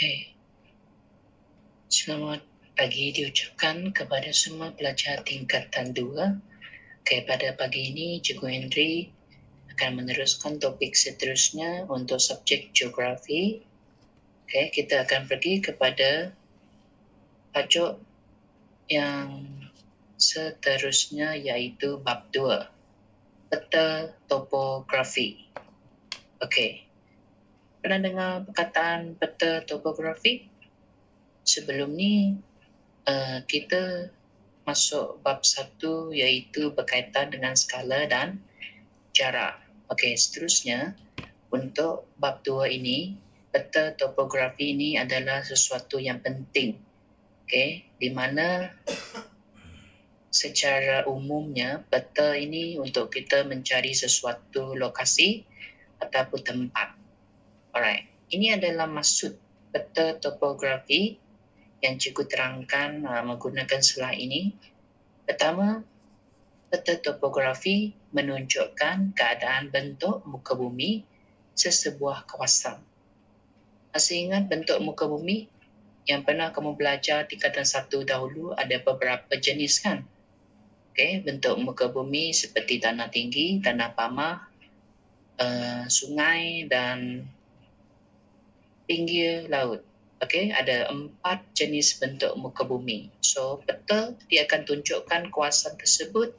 Okey. Selamat pagi diucapkan kepada semua pelajar tingkatan 2. Okey, pada pagi ini Cikgu Henry akan meneruskan topik seterusnya untuk subjek geografi. Okey, kita akan pergi kepada tajuk yang seterusnya iaitu bab 2, peta topografi. Okey. Pernah dengar perkataan peta topografi? Sebelum ni kita masuk bab 1 iaitu berkaitan dengan skala dan jarak. Okey, seterusnya untuk bab 2 ini, peta topografi ini adalah sesuatu yang penting. Okey, di mana secara umumnya peta ini untuk kita mencari sesuatu lokasi ataupun tempat. Alright, ini adalah maksud peta topografi yang cikgu terangkan menggunakan slide ini. Pertama, peta topografi menunjukkan keadaan bentuk muka bumi sesebuah kawasan. Masih ingat bentuk muka bumi yang pernah kamu belajar tingkatan 1 dahulu ada beberapa jenis kan? Okey, bentuk muka bumi seperti tanah tinggi, tanah pamah, sungai dan pinggir laut. Okey, ada 4 jenis bentuk muka bumi. So, peta dia akan tunjukkan kawasan tersebut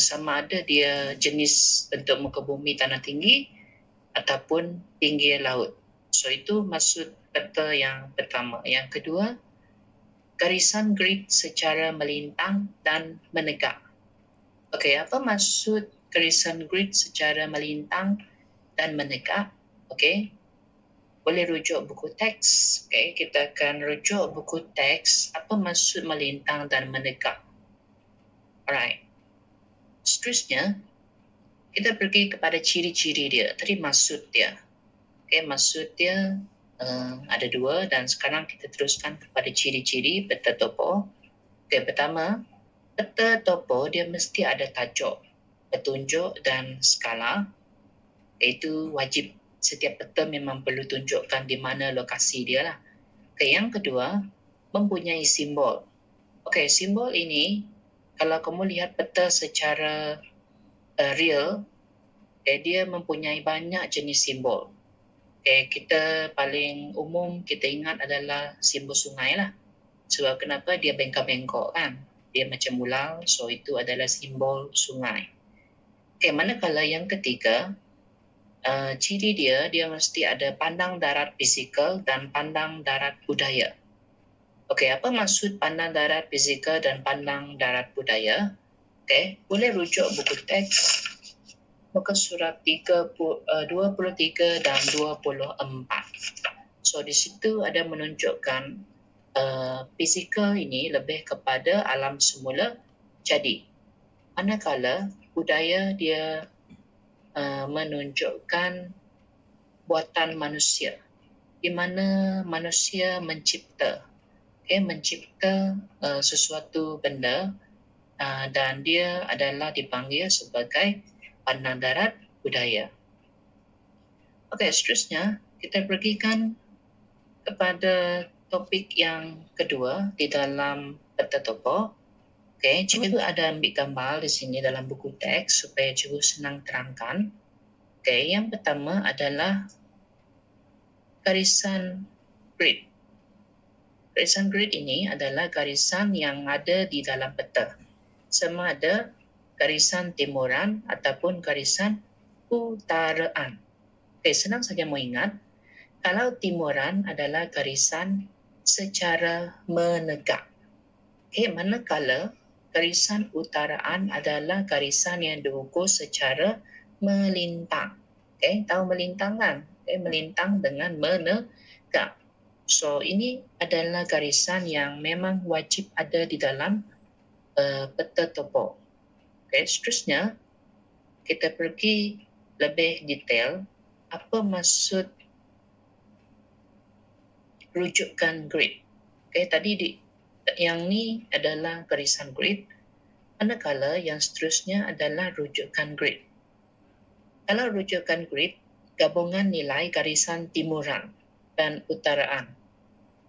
sama ada dia jenis bentuk muka bumi tanah tinggi ataupun pinggir laut. So, itu maksud peta yang pertama. Yang kedua, garisan grid secara melintang dan menegak. Okey, apa maksud garisan grid secara melintang dan menegak? Okey, boleh rujuk buku teks. Okey, kita akan rujuk buku teks apa maksud melintang dan menegak. Alright. Seterusnya, kita pergi kepada ciri-ciri dia. Tadi maksud dia. Okey, maksud dia ada 2 dan sekarang kita teruskan kepada ciri-ciri peta topo. Okey, pertama, peta topo dia mesti ada tajuk, petunjuk dan skala. Iaitu wajib. Setiap peta memang perlu tunjukkan di mana lokasi dia lah. Okey, yang kedua, mempunyai simbol. Okey, simbol ini kalau kamu lihat peta secara real, dia mempunyai banyak jenis simbol. Kita paling umum kita ingat adalah simbol sungai lah. Sebab kenapa? Dia bengkok-bengkok kan? Dia macam ular, so itu adalah simbol sungai. Manakala yang ketiga, ciri dia mesti ada pandang darat fizikal dan pandang darat budaya. Okey, apa maksud pandang darat fizikal dan pandang darat budaya? Okey, boleh rujuk buku teks muka surat 23 dan 24. So di situ ada menunjukkan fizikal ini lebih kepada alam semula jadi. Manakala budaya dia menunjukkan buatan manusia, di mana manusia mencipta sesuatu benda dan dia adalah dipanggil sebagai pandang darat budaya. Okey, seterusnya kita pergikan kepada topik yang kedua di dalam peta topo. Okey, cikgu ada ambil gambar di sini dalam buku teks supaya cikgu senang terangkan. Okey, yang pertama adalah garisan grid. Garisan grid ini adalah garisan yang ada di dalam peta. Sama ada garisan timuran ataupun garisan utaraan. Okey, senang saja mau ingat. Kalau timuran adalah garisan secara menegak. Okey, manakala garisan utaraan adalah garisan yang diukur secara melintang. Okey, tahu melintang kan? Okey, melintang dengan menegak. So, ini adalah garisan yang memang wajib ada di dalam peta topo. Okey, seterusnya kita pergi lebih detail apa maksud rujukan grid. Okey, tadi yang ni adalah garisan grid, manakala yang seterusnya adalah rujukan grid. Kalau rujukan grid, gabungan nilai garisan timuran dan utaraan.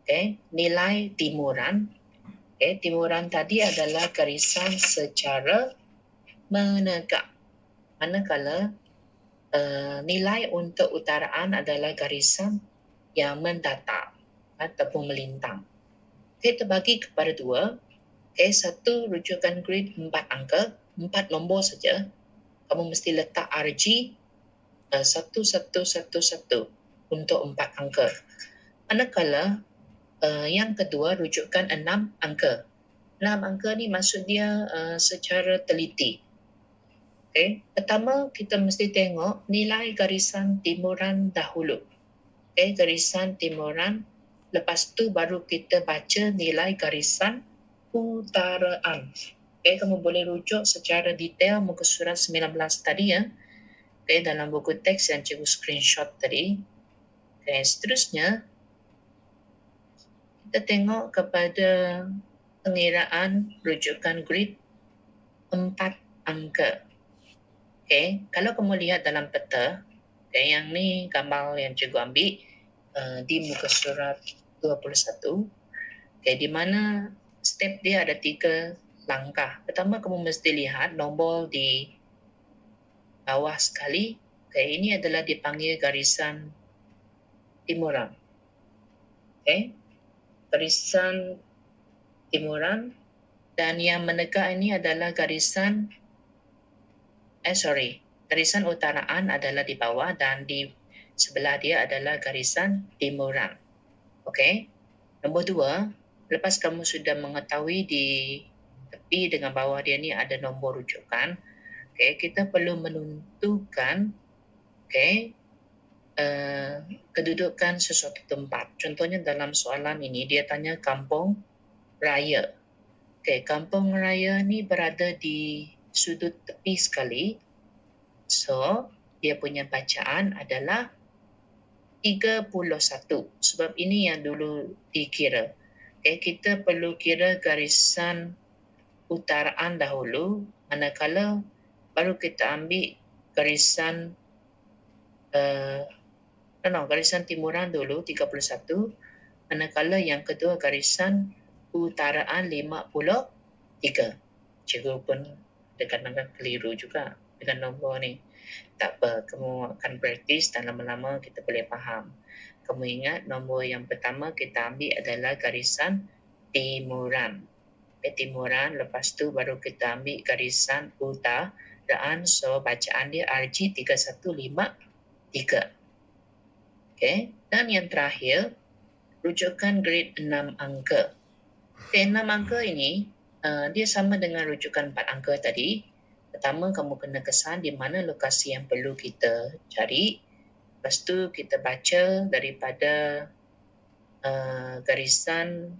Okay. Nilai timuran. Okay. Timuran tadi adalah garisan secara menegak. Manakala nilai untuk utaraan adalah garisan yang mendatar ataupun melintang. Okay, terbagi kepada dua. Okay, satu rujukan grid 4 angka, 4 nombor saja. Kamu mesti letak RG 1111 untuk 4 angka. Manakala yang kedua rujukan 6 angka. 6 angka ni maksud dia secara teliti. Okay. Pertama kita mesti tengok nilai garisan timuran dahulu. Okay, garisan timuran. Lepas tu baru kita baca nilai garisan utaraan. Okay, kamu boleh rujuk secara detail muka surat 19 tadi ya. Okay, dalam buku teks yang cikgu screenshot tadi. Okay, seterusnya kita tengok kepada pengiraan rujukan grid 4 angka. Okay, kalau kamu lihat dalam peta, okay, yang ni gambar yang cikgu ambil di muka surat 21. Okay, di mana step dia ada 3 langkah. Pertama, kamu mesti lihat nombor di bawah sekali. Okay, ini adalah dipanggil garisan timuran. Okay, garisan timuran, dan yang menegak ini adalah garisan utaraan adalah di bawah dan di sebelah dia adalah garisan timuran. Okay, nombor 2. Lepas kamu sudah mengetahui di tepi dengan bawah dia ni ada nombor rujukan, okay, kita perlu menentukan kedudukan sesuatu tempat. Contohnya dalam soalan ini dia tanya kampung raya. Okay, kampung raya ni berada di sudut tepi sekali. So, dia punya bacaan adalah 31. Sebab ini yang dulu dikira. Okay, kita perlu kira garisan utaraan dahulu, manakala baru kita ambil garisan garisan timuran dulu 31, manakala yang kedua garisan utaraan 53. Cikgu pun kadang-kadang keliru juga dengan nombor ni. Tak apa, kamu akan praktis dan lama-lama kita boleh faham. Kamu ingat nombor yang pertama kita ambil adalah garisan timuran. Timuran, lepas tu baru kita ambil garisan utaraan. So bacaan dia RG 3153. Okay. Dan yang terakhir, rujukan grade 6 angka. Okay, 6 angka ini dia sama dengan rujukan 4 angka tadi. Pertama, kamu kena kesan di mana lokasi yang perlu kita cari. Lepas tu kita baca daripada garisan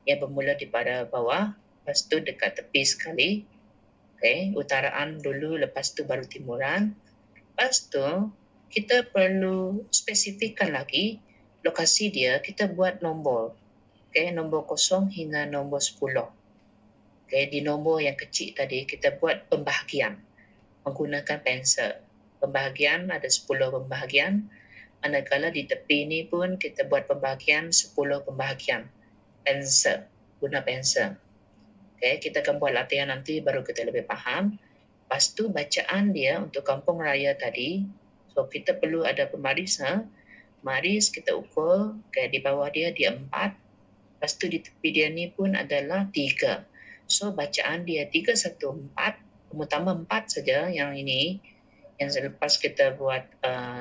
yang bermula daripada bawah. Lepas tu dekat tepi sekali. Okay, utaraan dulu, lepas tu baru timuran. Lepas tu kita perlu spesifikkan lagi lokasi dia, kita buat nombor. Okay, nombor 0 hingga nombor 10. Okay, di nombor yang kecil tadi kita buat pembahagian menggunakan pensel. Pembahagian ada 10 pembahagian. Manakala di tepi ni pun kita buat pembahagian 10 pembahagian. Pensel, guna pensel. Okay, kita akan buat latihan nanti baru kita lebih faham. Lepas tu bacaan dia untuk kampung raya tadi. So kita perlu ada pembaris. Baris kita ukur. Okay, di bawah dia 4. Lepas tu di tepi dia ni pun adalah 3. So bacaan dia 314. Kamu tambah 4 saja yang ini. Yang selepas kita buat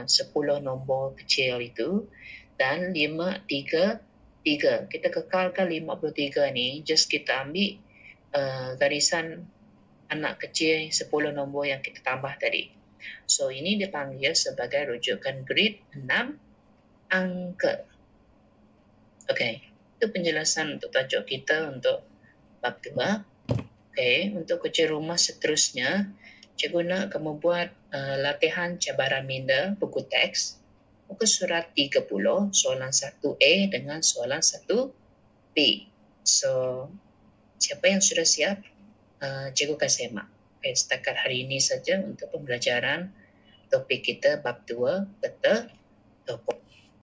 10 nombor kecil itu. Dan 533. Kita kekalkan 53 ni. Just kita ambil garisan anak kecil 10 nombor yang kita tambah tadi. So ini dipanggil sebagai rujukan grid 6 angka. Okay, itu penjelasan untuk tajuk kita untuk bab 2. Okay, untuk kerja rumah seterusnya, cikgu nak kamu buat latihan cabaran minda buku teks muka surat 30, soalan 1A dengan soalan 1B. So siapa yang sudah siap? Cikgu akan semak. Okay, setakat hari ini saja untuk pembelajaran topik kita bab 2 peta topok.